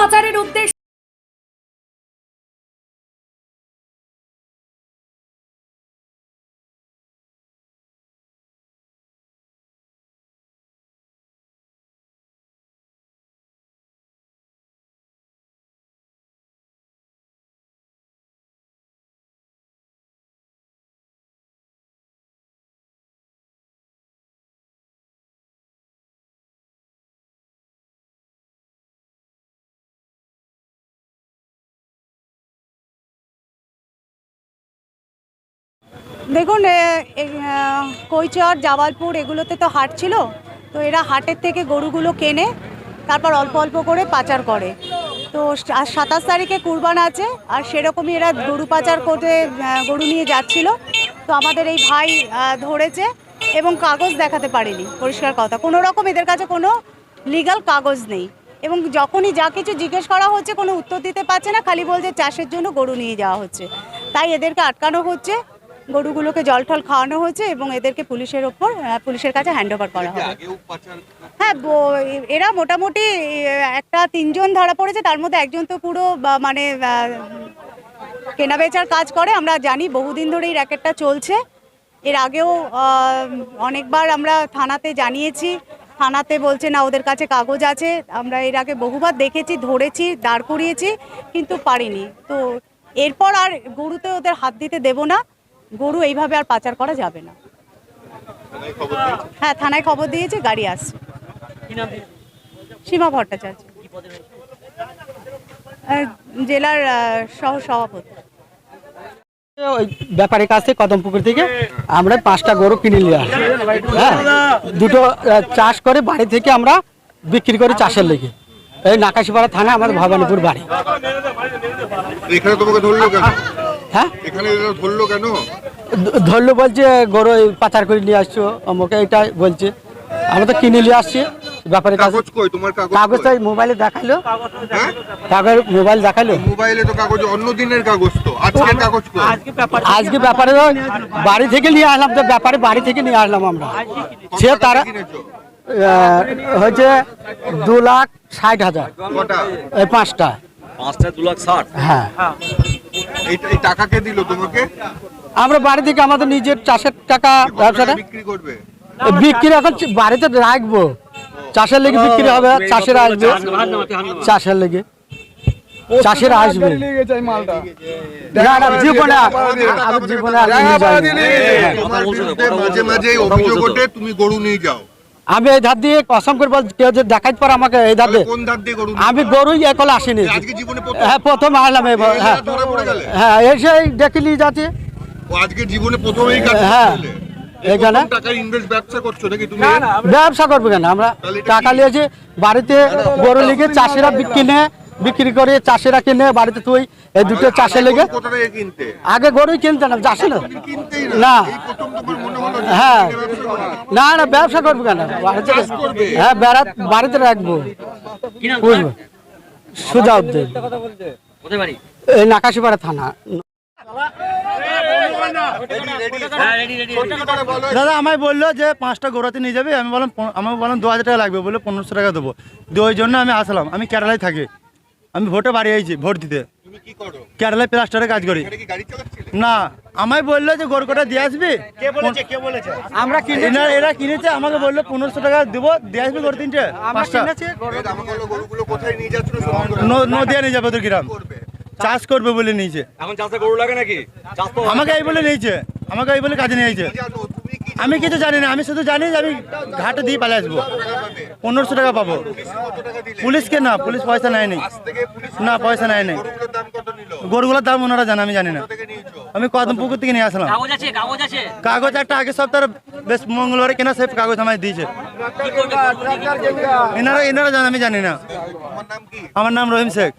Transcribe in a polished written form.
পাচারের উদ্দেশ্যে দেখুন কৈচর জামালপুর এগুলোতে তো হাট ছিল, তো এরা হাটের থেকে গরুগুলো কেনে তারপর অল্প অল্প করে পাচার করে। তো আর 27 তারিখে কুরবান আছে, আর সেরকমই এরা গরু পাচার করে গরু নিয়ে যাচ্ছিল। তো আমাদের এই ভাই ধরেছে এবং কাগজ দেখাতে পারেনি, পরিষ্কার কথা, কোনো রকম এদের কাছে কোনো লিগ্যাল কাগজ নেই। এবং যখনই যা কিছু জিজ্ঞেস করা হচ্ছে কোনো উত্তর দিতে পারছে না, খালি বলছে চাষের জন্য গরু নিয়ে যাওয়া হচ্ছে। তাই এদেরকে আটকানো হচ্ছে, গরুগুলোকে জল টল খাওয়ানো হয়েছে এবং এদেরকে পুলিশের কাছে হ্যান্ড ওভার করা হবে। হ্যাঁ, এরা মোটামুটি একটা 3 জন ধরা পড়েছে, তার মধ্যে একজন তো পুরো মানে কেনাবেচার কাজ করে। আমরা জানি বহুদিন ধরে এই র্যাকেটটা চলছে। এর আগেও অনেকবার আমরা থানাতে জানিয়েছি, থানাতে বলছে না ওদের কাছে কাগজ আছে। আমরা এর আগে বহুবার দেখেছি, ধরেছি, দাঁড় করিয়েছি, কিন্তু পারিনি। তো এরপর আর গরুতে ওদের হাত দিতে দেব না। গরু এইভাবে আর পাচার করা যাবে না। হ্যাঁ, থানায় খবর দিয়েছি, গাড়ি আসছে। সীমা ভট্টাচার্য, জেলার সহ সভাপতি। ওই ব্যাপারের কাছে কদমপুকুর থেকে আমরা 5টা গরু কিনে নিয়ে আসি। হ্যাঁ, দুটো চাষ করে বাড়ি থেকে আমরা বিক্রি করি চাষের লেগে। এই নাকাশিপাড়া থানা আমাদের ভবানীপুর বাড়ি। এখানে তোমাকে ধরলো কেন? হ্যাঁ, এখানে ধরলো কেন? ধরলো বলছে গরু পাচার করে নিয়ে আসছো, আমাকে এটাই বলছে। আমরা তো কিনে নিয়ে আসছি। ব্যাপারের কাছে কাগজ কই তোমার? কাগজটা মোবাইলে দেখালো। হ্যাঁ, কাগজ মোবাইল দেখালো। মোবাইলে তো কাগজ অন্য দিনের কাগজ, তো আজকের কাগজ কই? আজকে ব্যাপারে বাড়ি থেকে নিয়ে আসলাম, তো ব্যাপারে বাড়ি থেকে নিয়ে আসলাম আমরা। সে তারা হচ্ছে 2,60,000। কটা? এই 5টা। 2,60,000। হ্যাঁ, এই টাকা কে দিল তোমাকে? আমরা বাড়ি থেকে আমাদের নিজের চাষের টাকা ব্যবসাটা বিক্রি করবে? বিক্রি এখন বাড়িতে রাখবো, চাষের লেগে বিক্রি হবে। চাষেরা আসবে, চাষের লেগে চাষিরা আসবে। না না, জীবনে মাঝে মাঝে অভিযোগ ওঠে তুমি গরু নিয়ে যাও। আমি এই ধার দিয়ে কসম করে বল, কেউ যদি দেখাইতে পারে আমাকে এই ধার দিয়ে। কোন ধার দিয়ে গরু? আমি গরুই এখন আসিনি। আজকে জীবনে হ্যাঁ, প্রথম আসলাম। হ্যাঁ ধরা পড়ে গেলে? হ্যাঁ, এসে দেখে নিয়ে যাচ্ছে। আজকে জীবনে প্রথমেই কাজ হ্যাঁ, করলে? এখানে টাকা ইনভেস্ট ব্যবসা করছো নাকি তুমি? ব্যবসা করবো কেন? আমরা টাকা নিয়েছি বাড়িতে গরু লিগে, চাষিরা বিক্রি করে, চাষিরা কিনে বাড়িতে তুই এই দুটো চাষের লেগে। কোথা থেকে কিনতে? আগে গরুই কিনতে না, চাষি না। কিনতেই না। এই প্রথম তোমার মনে হলো যে হ্যাঁ, কিনে ব্যবসা করবে? না না, ব্যবসা করবো কেন? হ্যাঁ, বাড়িতে রাখবো। বুঝবো, সুজাউদ্দিন, এই নাকাশিপাড়া থানা। দাদা আমায় বললো যে 5টা গরুতে নিয়ে যাবে। আমি বললাম 2,000 টাকা লাগবে, বলে 1500 টাকা দেবো। ওই জন্য আমি আসলাম। আমি কেরালায় থাকি, আমি ভোটে বাড়ি আইছি ভোট দিতে। তুমি কি করো? কেরালায় প্লাস্টারে কাজ করি। এখানে কি গাড়ি চালাচ্ছিলে? না, আমায় বললো যে গরু কটা দিয়ে আসবি। কে বলেছে? আমরা এরা কিনেছে, আমাকে বললো 1500 টাকা দেবো, দিয়ে আসবি গরু 3টে 5টা। আমাকে বললো গরুগুলো কোথায় নিয়ে যাচ্ছিল? নদিয়া নিয়ে যাবে তোর গ্রাম, করবে? চাষ করবে বলে নিয়েছে। এখন চাষে গরু লাগে নাকি? চাষ তো আমাকে এই বলে নিয়েছে, আমাকে এই বলে কাজে নিয়েছে। জানো তুমি কি আমি কিছু জানি না, আমি শুধু জানি যে আমি ঘাটে দিয়ে পালিয়ে আসবো। 1500 টাকা পাবো। কত টাকা দিলে? পুলিশকে না, পুলিশ পয়সা নেয়নি। আজ থেকে পুলিশ না, পয়সা নেয়নি। গরুগুলোর দাম কত নিল? গরুগুলোর দাম ওনারা জানে, আমি জানি না। থেকে নিয়েছো? আমি কদমপুকুর থেকে নিয়ে আসলাম। কাগজ একটা আগে সপ্তাহে বেশ মঙ্গলবারে কেনা, সে কাগজ আমায় দিয়েছে। এনারা জানে, আমি জানি না। তোমার নাম কি? আমার নাম রহিম শেখ।